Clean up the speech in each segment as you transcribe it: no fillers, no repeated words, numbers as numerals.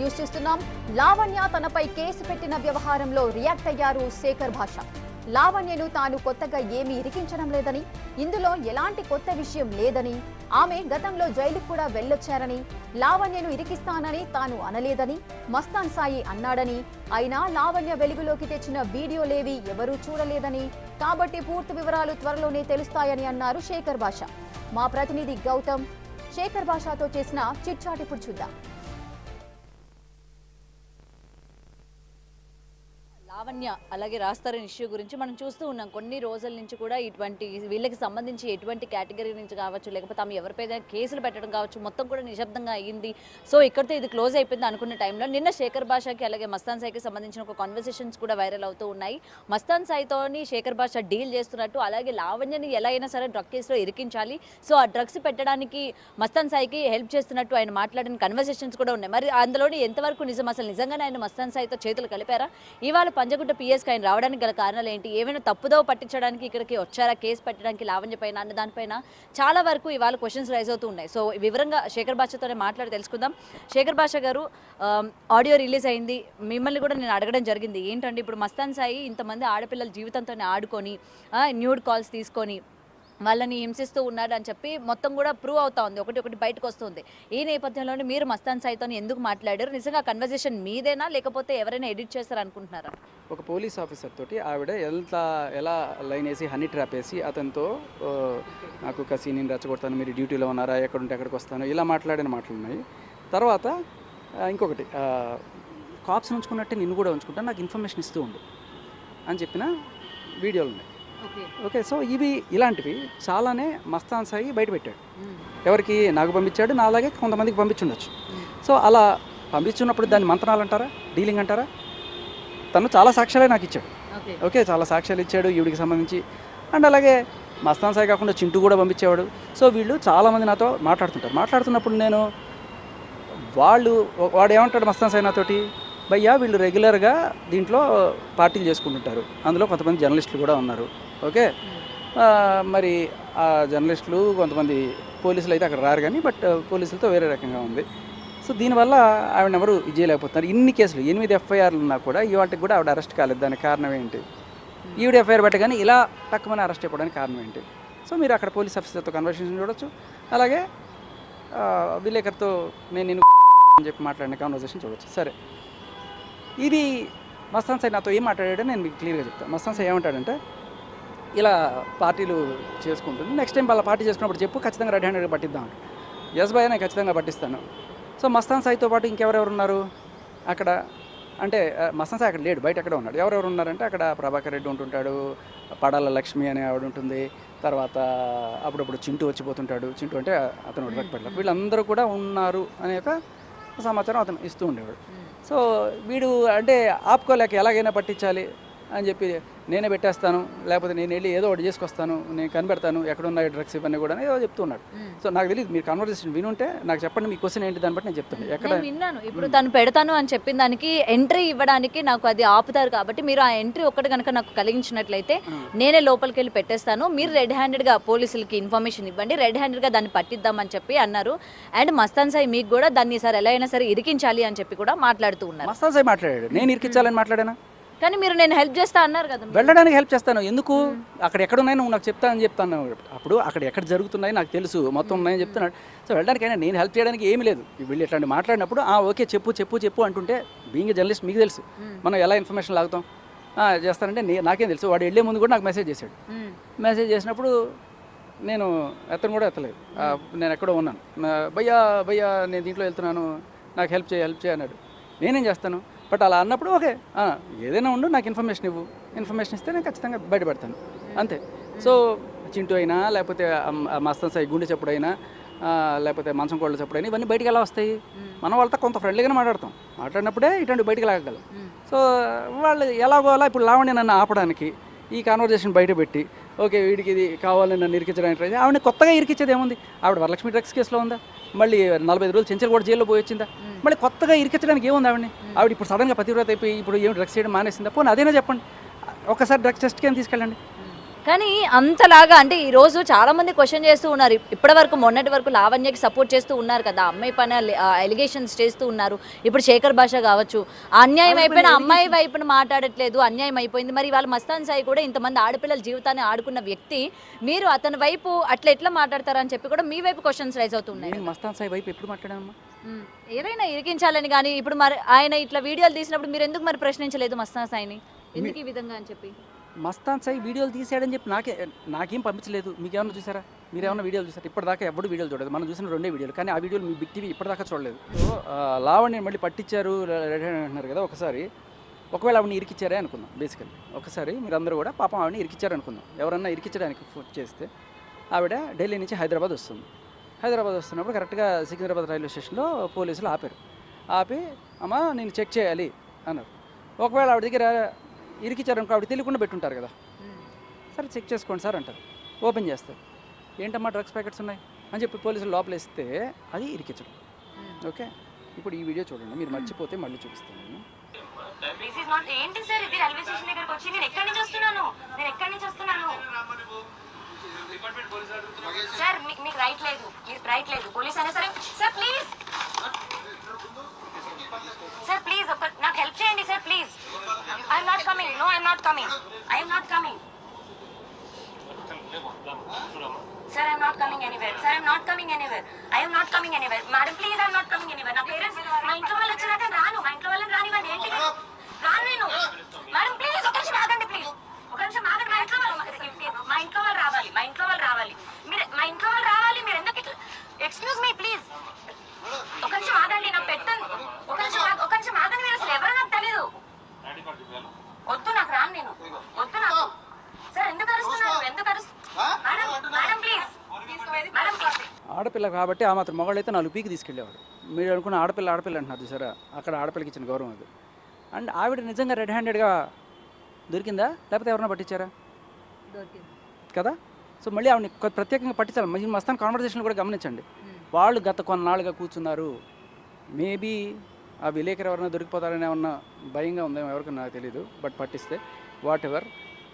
News చూస్తున్నాం. లావణ్య తనపై case పెట్టిన వ్యవహారంలో రియాక్ట్ అయ్యారు శేఖర్ భాష. లావణ్యను తాను కొత్తగా ఏమీ ఇరికించడం లేదని, ఇందులో ఎలాంటి కొత్త విషయం లేదని, ఆమె గతంలో జైలుకు కూడా వెళ్ళొచ్చారని, లావణ్యను ఇరికిస్తానని తాను అనలేదని మస్తాన్ సాయి అన్నాడని, అయినా లావణ్య వెలుగులోకి తెచ్చిన వీడియోలేవి ఎవరూ చూడలేదని, కాబట్టి పూర్తి వివరాలు త్వరలోనే తెలుస్తాయని అన్నారు శేఖర్ భాష. మా ప్రతినిధి గౌతమ్ శేఖర్ భాషతో చేసిన చిట్ చాట్ ఇప్పుడు చూద్దాం. లావణ్య అలాగే రాస్తారని ఇష్యూ గురించి మనం చూస్తూ ఉన్నాం. కొన్ని రోజుల నుంచి కూడా ఇటువంటి వీళ్ళకి సంబంధించి ఎటువంటి కేటగిరీ నుంచి కావచ్చు, లేకపోతే ఆమె ఎవరిపైన కేసులు పెట్టడం కావచ్చు, మొత్తం కూడా నిశ్శబ్దంగా అయ్యింది. సో ఇక్కడితో ఇది క్లోజ్ అయిపోయింది అనుకున్న టైంలో నిన్న శేఖర్ భాషకి అలాగే మస్తాన్ సాయికి సంబంధించిన ఒక కాన్వర్సేషన్స్ కూడా వైరల్ అవుతూ ఉన్నాయి. మస్తాన్ సాయితోని శేఖర్ భాష డీల్ చేస్తున్నట్టు, అలాగే లావణ్యని ఎలా అయినా సరే డ్రగ్ కేసులో ఇరికించాలి, సో ఆ డ్రగ్స్ పెట్టడానికి మస్తాన్ సాయికి హెల్ప్ చేస్తున్నట్టు ఆయన మాట్లాడిన కన్వర్సేషన్స్ కూడా ఉన్నాయి. మరి అందులోని ఎంతవరకు నిజం, అసలు నిజంగానే ఆయన మస్తాన్ సాయితో చేతులు కలిపారా? ఇవాళ పంజగుట్ట పిఎస్కి ఆయన రావడానికి గల కారణాలు ఏంటి, ఏమైనా తప్పుదో పట్టించడానికి ఇక్కడికి వచ్చారా, కేసు పెట్టడానికి లావణ్య పైన అన్న దానిపైన చాలా వరకు ఇవాళ క్వశ్చన్స్ రైజ్ అవుతూ ఉన్నాయి. సో వివరంగా శేఖర్ భాషతోనే మాట్లాడి తెలుసుకుందాం. శేఖర్ భాష గారు, ఆడియో రిలీజ్ అయింది, మిమ్మల్ని కూడా నేను అడగడం జరిగింది. ఏంటంటే ఇప్పుడు మస్తాన్ సాయి ఇంతమంది ఆడపిల్లల జీవితంతోనే ఆడుకొని న్యూడ్ కాల్స్ తీసుకొని వాళ్ళని హింసిస్తూ ఉన్నాడు అని చెప్పి మొత్తం కూడా ప్రూవ్ అవుతా ఉంది, ఒకటి బయటకు వస్తుంది. ఈ నేపథ్యంలోనే మీరు మస్తాన్ సాయితో ఎందుకు మాట్లాడారు? నిజంగా కన్వర్సేషన్ మీదేనా, లేకపోతే ఎవరైనా ఎడిట్ చేస్తారు అనుకుంటున్నారా? ఒక పోలీస్ ఆఫీసర్ తోటి ఆవిడ ఎలా లైన్ వేసి హనీ ట్రాప్ వేసి అతనితో నాకు కసి నేను రెచ్చగొడతాను, మీరు డ్యూటీలో ఉన్నారా, ఎక్కడుంటే ఎక్కడికి వస్తాను, ఇలా మాట్లాడిన మాటలు ఉన్నాయి. తర్వాత ఇంకొకటి, కాప్స్ ఉంచుకున్నట్టే నిన్ను కూడా ఉంచుకుంటాను, నాకు ఇన్ఫర్మేషన్ ఇస్తూ ఉండు అని చెప్పిన వీడియోలు ఉన్నాయి. ఓకే, సో ఇలాంటివి చాలానే మస్తాన్ సాయి బయటపెట్టాడు. ఎవరికి? నాకు పంపించాడు, నా అలాగే కొంతమందికి పంపించుండొచ్చు. సో అలా పంపించున్నప్పుడు దాన్ని మంత్రాలు అంటారా, డీలింగ్ అంటారా? తను చాలా సాక్ష్యాలే నాకు ఇచ్చాడు. ఓకే, చాలా సాక్ష్యాలు ఇచ్చాడు ఈవిడికి సంబంధించి. అండ్ అలాగే మస్తాన్ సాయి కాకుండా చింటూ కూడా పంపించేవాడు. సో వీళ్ళు చాలామంది నాతో మాట్లాడుతున్నప్పుడు నేను వాడు ఏమంటాడు మస్తాన్ సాయి నాతోటి, భయ్యా వీళ్ళు రెగ్యులర్గా దీంట్లో పార్టీలు చేసుకుంటుంటారు, అందులో కొంతమంది జర్నలిస్టులు కూడా ఉన్నారు. ఓకే, మరి ఆ జర్నలిస్టులు కొంతమంది పోలీసులు అయితే అక్కడ రారు కానీ, బట్ పోలీసులతో వేరే రకంగా ఉంది. సో దీనివల్ల ఆవిడ ఎవరు ఇది చేయలేకపోతున్నారు. ఇన్ని కేసులు 8 ఎఫ్ఐఆర్లు ఉన్నా కూడా ఇవాటికి కూడా ఆవిడ అరెస్ట్ కాలేదు. దానికి కారణం ఏంటి? ఈవిడ ఎఫ్ఐఆర్ పెట్టగానే ఇలా తక్కువని అరెస్ట్ అయిపోవడానికి కారణం ఏంటి? సో మీరు అక్కడ పోలీస్ ఆఫీసర్తో కన్వర్సేషన్ చూడొచ్చు, అలాగే విలేకరుతో నేను అని చెప్పి మాట్లాడిన కాన్వర్సేషన్ చూడొచ్చు. సరే, ఇది మస్తాన్ సాయి నాతో ఏం మాట్లాడాడో నేను మీకు క్లియర్గా చెప్తాను. మస్తాన్ సాయి ఏమంటాడంటే, ఇలా పార్టీలు చేసుకుంటుంది, నెక్స్ట్ టైం వాళ్ళ పార్టీ చేసుకున్నప్పుడు చెప్పు, ఖచ్చితంగా రెడ్ హ్యాండెడ్గా పట్టిద్దాం. ఎస్ బాయ్, నేను ఖచ్చితంగా పట్టిస్తాను. సో మస్తాన్ సాయితో పాటు ఇంకెవరెవరు ఉన్నారు అక్కడ అంటే, మస్తాన్ సాయి అక్కడ లేడు, బయట ఎక్కడ ఉన్నాడు. ఎవరెవరు ఉన్నారంటే, అక్కడ ప్రభాకర్ రెడ్డి ఉంటుంటాడు, పడాల లక్ష్మి అనే ఆవిడ ఉంటుంది, తర్వాత అప్పుడప్పుడు చింటూ వచ్చిపోతుంటాడు. చింటూ అంటే అతను డ్రగ్ వీళ్ళందరూ కూడా ఉన్నారు అనే ఒక సమాచారం అతను ఇస్తూ ఉండేవాడు. సో వీడు అంటే ఆపుకోలేక ఎలాగైనా పట్టించాలి అని చెప్పి, నేనే పెట్టేస్తాను, లేకపోతే నేను వెళ్ళి ఏదో ఒకటి చేసుకొస్తాను, నేను కనిపెడతాను ఎక్కడున్నాయి డ్రగ్స్ ఇవన్నీ కూడా ఏదో చెప్తున్నాడు. సో నాకు తెలియదు, మీరు కన్వర్సేషన్ వినుంటే నాకు చెప్పండి, మీ క్వశ్చన్ ఏంటి, దాన్ని బట్టి నేను చెప్తాను. ఎక్కడ విన్నాను, ఇప్పుడు తను పెడతాను అని చెప్పిన దానికి ఎంట్రీ ఇవ్వడానికి నాకు అది ఆపుతారు, కాబట్టి మీరు ఆ ఎంట్రీ ఒక్కటి కనుక నాకు కలిగించినట్లయితే నేనే లోపలికి వెళ్ళి పెట్టేస్తాను, మీరు రెడ్ హ్యాండెడ్గా పోలీసులకి ఇన్ఫర్మేషన్ ఇవ్వండి, రెడ్ హ్యాండెడ్గా దాన్ని పట్టిద్దామని చెప్పి అన్నారు. అండ్ మస్తాన్ సాయి మీకు కూడా దాన్ని సార్ ఎలా అయినా సరే ఇరికించాలి అని చెప్పి కూడా మాట్లాడుతూ ఉన్నారు. మస్తాన్ సాయి మాట్లాడాడు, నేను ఇరికించాలని మాట్లాడానా? కానీ మీరు నేను హెల్ప్ చేస్తా అన్నారు కదా. వెళ్ళడానికి హెల్ప్ చేస్తాను, ఎందుకు? అక్కడ ఎక్కడున్నాయి నువ్వు నాకు చెప్తానని చెప్తాను. అప్పుడు అక్కడ ఎక్కడ జరుగుతున్నాయి నాకు తెలుసు, మొత్తం ఉన్నాయని చెప్తున్నాడు. సో వెళ్ళడానికైనా నేను హెల్ప్ చేయడానికి ఏమీ లేదు. వీళ్ళు ఇట్లాంటి మాట్లాడినప్పుడు ఓకే చెప్పు అంటుంటే, బీయింగ్ జర్నలిస్ట్ మీకు తెలుసు మనం ఎలా ఇన్ఫర్మేషన్ లాగుతాం. చేస్తానంటే నాకేం తెలుసు. వాడు వెళ్ళే ముందు కూడా నాకు మెసేజ్ చేశాడు. మెసేజ్ చేసినప్పుడు నేను ఎత్తను కూడా ఎత్తలేదు, నేను ఎక్కడో ఉన్నాను. భయ్యా నేను దీంట్లో వెళ్తున్నాను, నాకు హెల్ప్ చేయి అన్నాడు. నేనేం చేస్తాను? బట్ అలా అన్నప్పుడు ఓకే, ఏదైనా ఉండు, నాకు ఇన్ఫర్మేషన్ ఇవ్వు, ఇన్ఫర్మేషన్ ఇస్తే నేను ఖచ్చితంగా బయటపెడతాను, అంతే. సో చింటూ అయినా, లేకపోతే మస్తాన్ సాయి గుండె చెప్పుడైనా, లేకపోతే మంచం కోళ్ళ చెప్పుడైనా, ఇవన్నీ బయటికి ఎలా వస్తాయి? మనం వాళ్ళతో కొంత ఫ్రెండ్లీగానే మాట్లాడినప్పుడే ఇటువంటి బయటికి లాగగలం. సో వాళ్ళు ఎలాగో అలా ఇప్పుడు లావణ్య నన్ను ఆపడానికి ఈ కాన్వర్జేషన్ బయట పెట్టి, ఓకే వీడికి ఇది కావాలని నన్ను ఇరికించడానికి ట్రై చేసి, ఆవిడ కొత్తగా ఇరికించేది ఏముంది? ఆవిడ వరలక్ష్మి డ్రగ్స్ కేసులో ఉందా? మళ్ళీ 45 రోజులు చెంచల్ కూడా జైల్లో పోయి వచ్చిందా? మళ్ళీ కొత్తగా ఇరికించడానికి ఏముంది ఆవిడని? ఆవిడ ఇప్పుడు సడన్గా పతివ్రత అయిపోయి ఇప్పుడు ఏమి డ్రగ్స్ చేయడం మానేసిందా? పోనీ అదేనా చెప్పండి. ఒకసారి డ్రగ్స్ టెస్ట్కి ఏం తీసుకెళ్ళండి, కానీ అంతలాగా అంటే ఈ రోజు చాలా మంది క్వశ్చన్ చేస్తూ ఉన్నారు. ఇప్పటి వరకు మొన్నటి వరకు లావణ్యకి సపోర్ట్ చేస్తూ ఉన్నారు కదా, అమ్మాయి పైన ఎలిగేషన్స్ చేస్తూ ఉన్నారు. ఇప్పుడు శేఖర్ భాష కావచ్చు, అన్యాయం అయిపోయిన అమ్మాయి వైపున మాట్లాడట్లేదు, అన్యాయం అయిపోయింది. మరి వాళ్ళ మస్తాన్ సాయి కూడా ఇంతమంది ఆడపిల్లల జీవితాన్ని ఆడుకున్న వ్యక్తి, మీరు అతని వైపు అట్లా ఎట్లా మాట్లాడతారని చెప్పి కూడా మీ వైపు క్వశ్చన్స్ రైజ్ అవుతున్నాయి. మస్తాన్ సాయి వైపు ఎప్పుడు మాట్లాడానమ్మా? ఏదైనా ఇరికించాలని కానీ ఇప్పుడు మరి ఆయన ఇట్లా వీడియోలు తీసినప్పుడు మీరు ఎందుకు మరి ప్రశ్నించలేదు మస్తాన్ సాయిని, ఎందుకు ఈ విధంగా అని చెప్పి? మస్తాన్ సాయి వీడియోలు తీసాడని చెప్పి నాకేం పంపించలేదు. మీకేమన్నా చూసారా? మీరేమన్నా వీడియోలు చూసారా? ఇప్పటిదాకా ఎవరు వీడియోలు చూడలేదు. మనం చూసిన 2 వీడియోలు, కానీ ఆ వీడియోలు మీ బిగ్ టీవీ ఇప్పటిదాకా చూడలేదు. సో లావణ్య మళ్ళీ పట్టించారు రెడీ అంటున్నారు కదా. ఒకవేళ ఆవిడని ఇరికిచ్చారే అనుకుందాం. బేసికల్లీ ఒకసారి మీరందరూ కూడా పాపం ఆవిడని ఇరికిచ్చారు అనుకుందాం. ఎవరన్నా ఇరికించడానికి ఫోన్ చేస్తే ఆవిడ ఢిల్లీ నుంచి హైదరాబాద్ వస్తుంది. హైదరాబాద్ వస్తున్నప్పుడు కరెక్ట్గా సికింద్రాబాద్ రైల్వే స్టేషన్లో పోలీసులు ఆపారు. ఆపి అమ్మ నేను చెక్ చేయాలి అన్నారు. ఒకవేళ ఆవిడ దగ్గర ఇరికిచ్చారనుకో, ఆవిడ తెలియకుండా పెట్టుంటారు కదా. సరే చెక్ చేసుకోండి సార్ అంటారు. ఓపెన్ చేస్తారు. ఏంటమ్మా డ్రగ్స్ ప్యాకెట్స్ ఉన్నాయి అని చెప్పి పోలీసులు లోపలేస్తే అది ఇరికించడం. ఓకే, ఇప్పుడు ఈ వీడియో చూడండి. మీరు మర్చిపోతే మళ్ళీ చూపిస్తాను నేను. ఏంటి సార్ ఇది? రైల్వే స్టేషన్ దగ్గరకు వచ్చి నేను ఎక్కడి నుంచి వస్తున్నాను సార్. మీకు రైట్ లేదు పోలీస్ అయినా సరే. సార్ ప్లీజ్ నాకు హెల్ప్ చేయండి sir please. I'm not coming. No I'm not coming. Sir, I'm not coming anywhere. I am not coming anywhere. Madam, please, I'm not coming anywhere. నా parents మా ఇంట్లో వాళ్ళు వచ్చాక రాను. మా ఇంట్లో వాళ్ళని రానివ్వండి. ఏంటి రాను నేను. మేడం ప్లీజ్ ఒక నిమిషం ఆగండి. మా ఇంట్లో వాళ్ళు రావాలి. మీరు మా ఇంట్లో వాళ్ళు రావాలి. మీరు ఎందుకు ఇట్లా? Excuse me please. ఒక నిమిషం ఆగండి. నాకు పెట్టండి. ఒక నిమిషం ఆగండి. మీరు అసలు ఎవరో నాకు తెలీదు. వద్దు, నాకు రాను నేను. వద్దు నాకు. సార్ ఎందుకు అరుస్తున్నారు? Madam please. ఆడపిల్ల కాబట్టి ఆ మాత్రం మగవాళ్ళైతే 4 పీకి తీసుకెళ్ళేవాడు. మీరు అనుకున్న ఆడపిల్ల అంటున్నారు చూసారా, అక్కడ ఆడపిల్లకి ఇచ్చిన గౌరవం అది. అండ్ ఆవిడ నిజంగా రెడ్ హ్యాండెడ్గా దొరికిందా లేకపోతే ఎవరైనా పట్టించారా కదా? సో మళ్ళీ ఆవిడని ప్రత్యేకంగా పట్టించాలి. మీ మస్తాన్ కాన్వర్జేషన్ కూడా గమనించండి. వాళ్ళు గత కొన్నాళ్ళుగా కూర్చున్నారు. మేబీ ఆ విలేకరు ఎవరైనా దొరికిపోతారని ఏమన్నా భయంగా ఉందేమో, ఎవరికి నాకు తెలియదు. బట్ పట్టిస్తే వాట్ ఎవర్.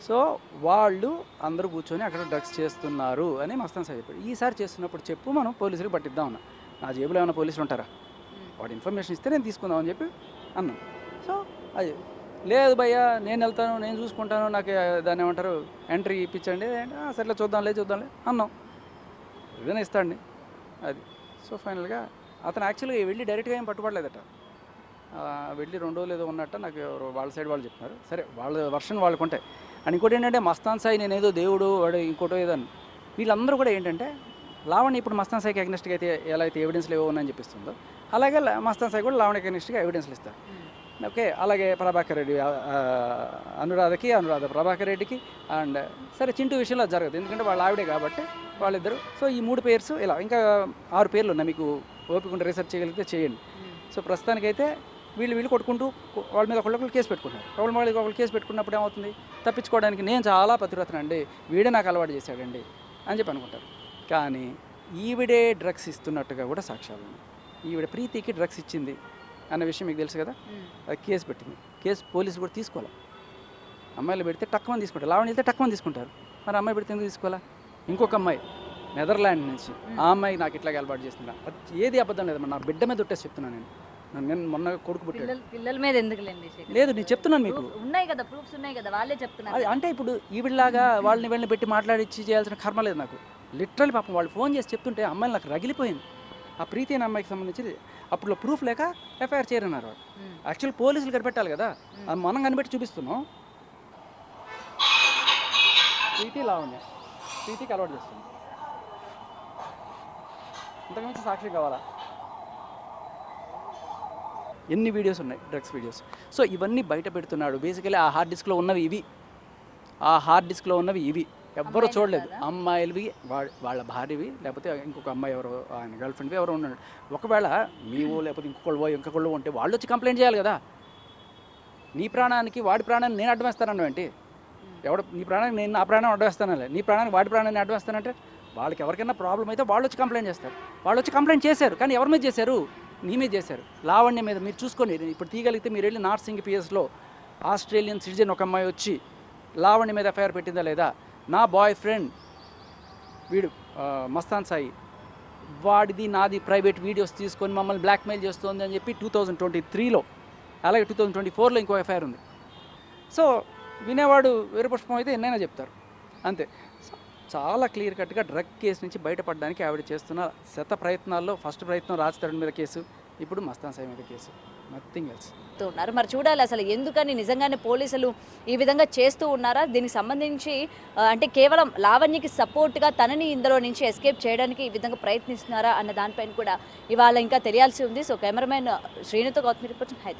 సో వాళ్ళు అందరూ కూర్చొని అక్కడ డ్రగ్స్ చేస్తున్నారు అని మస్తాన్ సాయి చెప్పాడు. ఈసారి చేస్తున్నప్పుడు చెప్పు, మనం పోలీసులకు పట్టిద్దాం అన్నా. నా జేబులో ఏమైనా పోలీసులు ఉంటారా? వాడు ఇన్ఫర్మేషన్ ఇస్తే నేను తీసుకుందాం అని చెప్పి అన్నాను. సో అది లేదు భయ్యా, నేను వెళ్తాను, నేను చూసుకుంటాను, నాకు దాన్ని ఏమంటారు ఎంట్రీ ఇప్పించండి. సరే చూద్దాంలే అన్నాం. ఏదైనా ఇస్తాండి అది. సో ఫైనల్గా అతను యాక్చువల్గా వెళ్ళి డైరెక్ట్గా ఏం పట్టుబడలేదట. వెళ్ళి 2 రోజులు ఏదో ఉన్నట్ట నాకు వాళ్ళ సైడ్ వాళ్ళు చెప్తున్నారు. సరే వాళ్ళ వర్షన్ వాళ్ళకు ఉంటాయి. అండ్ ఇంకోటి ఏంటంటే మస్తాన్ సాయి నేనేదో దేవుడు వాడు ఇంకోటో ఏదో అని వీళ్ళందరూ కూడా ఏంటంటే లావణ్య ఇప్పుడు మస్తాన్ సాయికి అగ్నెస్ట్గా అయితే ఎలా అయితే ఎవిడెన్స్లు ఏవో ఉన్నాయని చెప్పిస్తుందో, అలాగే మస్తాన్ సాయి కూడా లావణ్యకి అగ్నెస్ట్గా ఎవిడెన్స్లు ఇస్తారు. ఓకే, అలాగే ప్రభాకర్ రెడ్డి అనురాధ ప్రభాకర్ రెడ్డికి. అండ్ సరే చింటూ విషయంలో అది జరగదు, ఎందుకంటే వాళ్ళ ఆవిడే కాబట్టి వాళ్ళిద్దరు. సో ఈ 3 పేర్స్ ఇలా ఇంకా 6 పేర్లు ఉన్నాయి. మీకు ఓపిక ఉంటే రీసెర్చ్ చేయగలిగితే చేయండి. సో ప్రస్తుతానికైతే వీళ్ళు కొట్టుకుంటూ వాళ్ళ మీద ఒకళ్ళు కేసు పెట్టుకుంటున్నారు. ఒకళ్ళు కేసు పెట్టుకున్నప్పుడు ఏమవుతుంది, తప్పించుకోవడానికి నేను చాలా పతివ్రతనండి, వీడే నాకు అలవాటు చేశాడండి అని చెప్పి అనుకుంటారు. కానీ ఈవిడే డ్రగ్స్ ఇస్తున్నట్టుగా కూడా సాక్ష్యాలు ఉన్నాయి. ఈవిడ ప్రీతికి డ్రగ్స్ ఇచ్చింది అన్న విషయం మీకు తెలుసు కదా. అది కేసు పెట్టింది. కేసు పోలీసులు కూడా తీసుకోవాలి. అమ్మాయిలు పెడితే టక్కుమని తీసుకుంటారు, లావణ్య వెళ్తే టక్కుమని తీసుకుంటారు. మరి అమ్మాయి పెడితే ఎందుకు తీసుకోవాలా? ఇంకొక అమ్మాయి నెదర్లాండ్ నుంచి ఆ అమ్మాయి నాకు ఇట్లాగే అలవాటు చేస్తున్నా. అది ఏది అబద్ధం లేదు. నా బిడ్డ మీద ఒట్టేసి చెప్తున్నాను నేను మొన్న కొడుకు పుట్టాడు. పిల్లల మీద ఎందుకులేండి? లేదు, నేను చెప్తున్నాను మీకు ఉన్నాయి కదా, ప్రూఫ్స్ ఉన్నాయి కదా, వాళ్ళే చెప్తున్నారు. అది అంటే ఇప్పుడు ఈవిడలాగా వాళ్ళని పెట్టి మాట్లాడిచ్చి చేయాల్సిన కర్మ లేదు నాకు. లిటరల్ పాపం వాళ్ళు ఫోన్ చేసి చెప్తుంటే అమ్మాయిని నాకు రగిలిపోయింది. ఆ ప్రీతి అనే అమ్మాయికి సంబంధించి అప్పుడు ప్రూఫ్ లేక ఎఫ్ఐఆర్ చేయరన్నారు వాళ్ళు. యాక్చువల్ పోలీసులు కనిపెట్టాలి కదా, అది మనం కనిపెట్టి చూపిస్తున్నాం. ప్రీతి లావణ్య ప్రీతికి అలవాటు చేస్తుంది. ఇంతకుమించి సాక్షి కావాలా? ఎన్ని వీడియోస్ ఉన్నాయి, డ్రగ్స్ వీడియోస్. సో ఇవన్నీ బయట పెడుతున్నాడు. బేసికలీ ఆ హార్డ్ డిస్క్లో ఉన్నవి ఇవి ఎవ్వరూ చూడలేదు. అమ్మాయిలవి వాళ్ళ భార్యవి, లేకపోతే ఇంకొక అమ్మాయి ఎవరో ఆయన గర్ల్ ఫ్రెండ్వి ఎవరో ఉన్నాడు. ఒకవేళ మీవో లేకపోతే ఇంకొకళ్ళు ఉంటే వాళ్ళు వచ్చి కంప్లైంట్ చేయాలి కదా. నీ ప్రాణానికి వాడి ప్రాణాన్ని నేను అడ్డం వేస్తానన్నా ఏంటి? నీ ప్రాణానికి నేను నా ప్రాణం అడ్డం వేస్తానలే, నీ ప్రాణానికి వాడి ప్రాణాన్ని అడ్డం వేస్తానంటే వాళ్ళకి ఎవరికైనా ప్రాబ్లం అయితే వాళ్ళు వచ్చి కంప్లైంట్ చేస్తారు. వాళ్ళు వచ్చి కంప్లైంట్ చేశారు, కానీ ఎవరి మీద చేశారు? నీ మీద చేశారు. లావణ్య మీద మీరు చూసుకొని ఇప్పుడు తీయగలిగితే మీరు వెళ్ళి నార్త్ సింగ్ పిఎస్లో ఆస్ట్రేలియన్ సిటిజన్ ఒక అమ్మాయి వచ్చి లావణ్య మీద ఎఫ్ఐఆర్ పెట్టిందా లేదా? నా బాయ్ ఫ్రెండ్ వీడు మస్తాన్ సాయి, వాడిది నాది ప్రైవేట్ వీడియోస్ తీసుకొని మమ్మల్ని బ్లాక్మెయిల్ చేస్తుంది అని చెప్పి 2023లో, అలాగే 2024లో ఇంకో ఎఫ్ఐఆర్ ఉంది. సో వినేవాడు వీరపుష్పం అయితే ఎన్నైనా చెప్తారు అంతే. చాలా క్లియర్ కట్గా డ్రగ్ కేసు నుంచి బయటపడడానికి ఆవిడ చేస్తున్న శత ప్రయత్నాల్లో ఫస్ట్ ప్రయత్నం రాజ్ తరుణ్ మీద కేసు, ఇప్పుడు మస్తాన్ సాయి మీద కేసు, నథింగ్ ఎల్స్ ఉన్నారు. మరి చూడాలి అసలు ఎందుకని నిజంగానే పోలీసులు ఈ విధంగా చేస్తూ ఉన్నారా, దీనికి సంబంధించి అంటే కేవలం లావణ్యకి సపోర్ట్గా తనని ఇందులో నుంచి ఎస్కేప్ చేయడానికి ఈ విధంగా ప్రయత్నిస్తున్నారా అన్న దానిపైన కూడా ఇవాళ ఇంకా తెలియాల్సి ఉంది. సో కెమెరామెన్ శ్రీనుతో గౌతమి రిపోర్ట్ హైదరాబాద్.